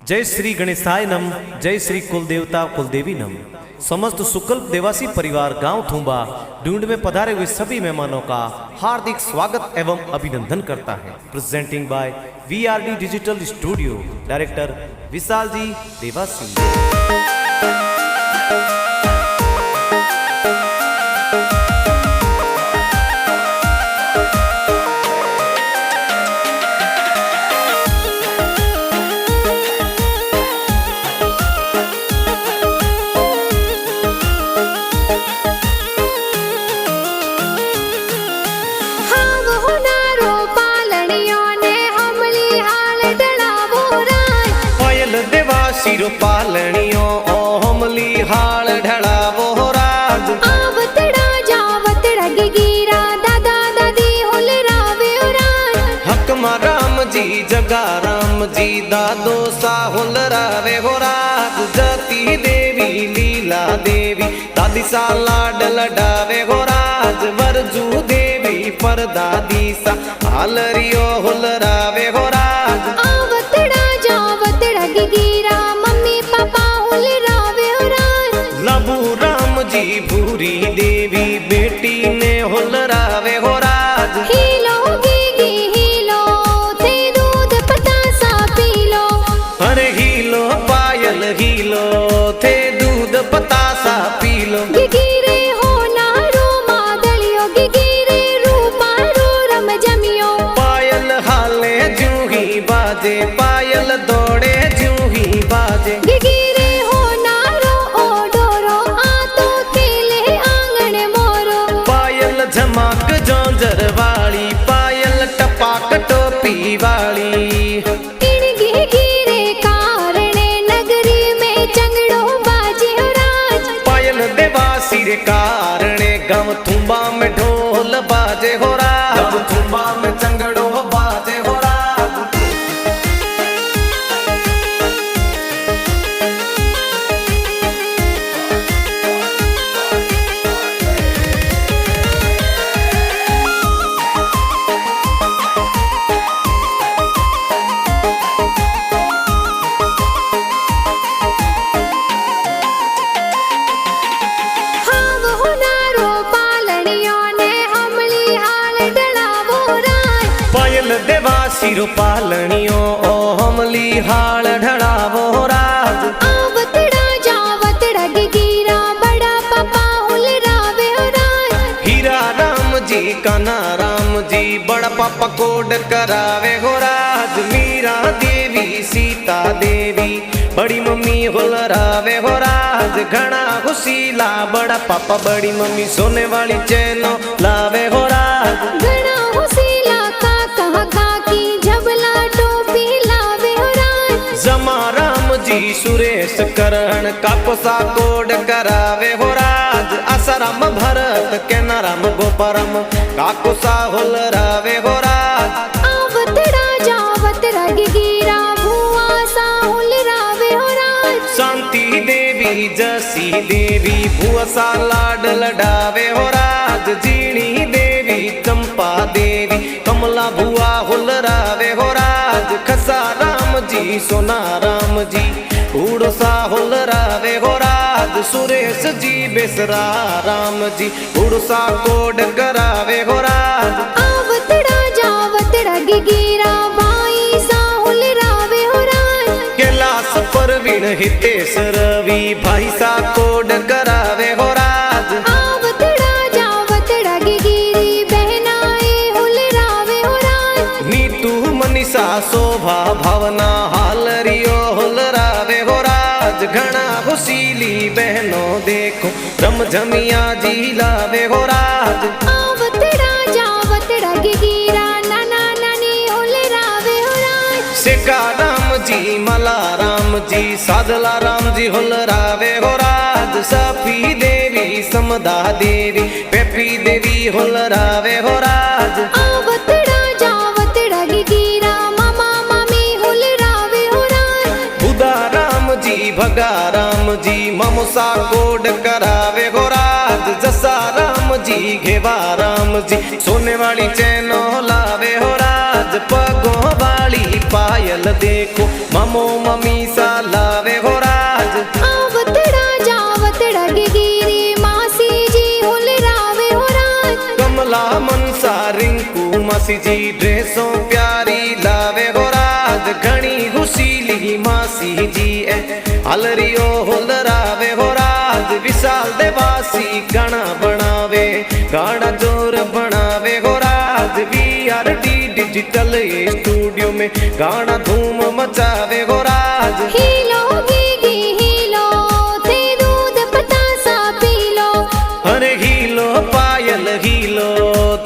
जय श्री गणेशाय नम, जय श्री कुलदेवता कुलदेवी नम। समस्त सुकल्प देवासी परिवार गांव थूंबा ढूंढ में पधारे हुए सभी मेहमानों का हार्दिक स्वागत एवं अभिनंदन करता है। Presenting by VRD digital studio, director Vishal ji Dewasi. सिरो पालनियो ओ हमली हाल ढड़ावो राज आवतड़ा जावतड़ा गिगिरा दादा दादी होल रावे राज हकमा राम जी जगा राम जी दादो सा होल रावे हो राज जती देवी लीला देवी दादी सा लाड लडावे हो राज वरजू देवी पर दादी सा हालरियो होल रावे हो राज आवतड़ा जावतड़ा गिगिरा जी भूरी देवी बेटी ने हुलरावे हो राज हीलो गिगी हीलो थे दूध पतासा पी लो। अरे हीलो पायल हीलो थे दूध पतासा पी लो। गिगिरे हो नारो मादलियो गिगिरे रूपा रो रम जमियो। पायल हाले जूही बाजे पायल दौड़े जूही बाजे। गिगिरे हो नारो ओ डोरो झमाक जोंजर वाली पायल टपाक टोपी वाली। गिरे कारणे नगरी में चंगड़ो बाजे हो राज पायल देवासी रे कारणे गम थुम्बा में ढोल बाजे हो राज गम थुम्बा में चंगड़ो बाजे हो राज। सिरो पालनियो ओ हमली हाल ढड़ावो राज आवतड़ा जावतड़ा गिगिरा बड़ा पापा हुल रावे हो राज। हीरा राम जी कान्हा राम जी बड़ा पापा कोड करावे हो राज। मीरा देवी सीता देवी बड़ी मम्मी हुल रावे हो राज। घना हुसीला बड़ा पापा बड़ी मम्मी सोने वाली चैनो लावे हो राज। घना हुसीला काका काकी झबला टोपी लावे हो राज। जमा राम जी सुरेश करण काकोसा कोड करावे हो राज। आसाराम भरत केना राम गोपाराम काकोसा होल रावे हो राज। आवतड़ा जावतड़ा गिगिरा भुआ सा हुल रावे हो राज। शांति देवी जसी देवी भुआ सा लाड लडावे हो राज। जीणी देवी चंपा देवी कमला भुआ हुल रावे हो राज। खसा राम जी सोना राम जी उड़सा हुल रावे हो राज। सुरेश जी बेसरा राम जी उड़सा कोड करावे हो राज। आवतड़ा जावतड़ा गिगिरा भाई सा हुल रावे हो राज। कैलाश परवीन हितेश रवि भाई सा कोड करावे हो राज। आवतड़ा जावतड़ा गिगिरी बहनाए हुल रावे हो राज। नीतू मनीषा शोभा भावना हालरियो हुल रावे हो राज। घना हुसीली बहनों देखो रमझमिया जी लावे हो राज। आवतड़ा जावतड़ा गिगिरा नाना नानी हुल रावे हो राज। सेका राम जी मला राम जी सादला राम जी हुल रावे हो राज। सफी देवी समदा देवी पेपी देवी हुल रावे हो राज। आवतड़ा जावतड़ा गिगिरा मामा मामी हुल रावे हो राज। बुदा राम जी भगा राम जी ममुसा कोड करावे हो राज। जसा राम जी घेवा राम जी सोने वाली चैनो लावे हो राज। पगों वाली पायल देखो ममो ममी सा लावे हो राज। आवतड़ा जावतड़ा गिगिरी मासी जी हुलरावे हो राज। कमला मनसा रिंकू मासी जी ड्रेसों प्यारी लावे हो राज। घनी घुसीली मासी जी ए अलरियो हुलरावे हो राज। विशाल देवासी गाना बनावे गाना जोर बनावे हो राज। VRD डिजिटल स्टूडियो में गाना धूम मचावे हो राज। हीलो गिगी हीलो थे दूध पतासा पी लो। अरे हीलो पायल हीलो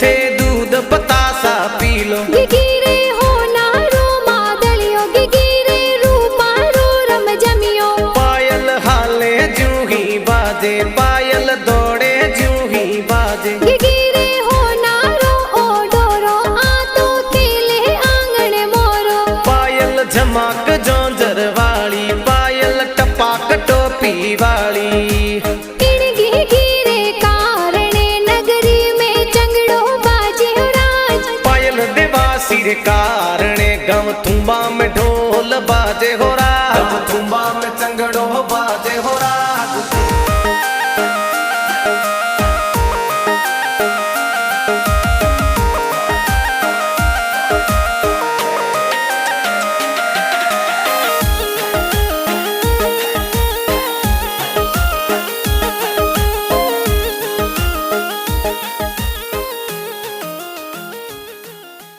थे दूध पतासा पी लो। गिगिरे हो नारो मादलियो गिगिरे रूपा रो रम जमियो। पायल हाले जूं ही बाजे पायल दौड़े जूं ही बाजे। गिगिरे हो नारो ओ डोरो आ तो केले आंगण मोरो। पायल झमाक जोंजर वाली पायल टपाक टोपी वाली। इन गिगिरे कारणे नगरी में चंगड़ो बाजे हो राज। पायल देवासी रे कारणे गाँव तुम्बा में ढोल बाजे हो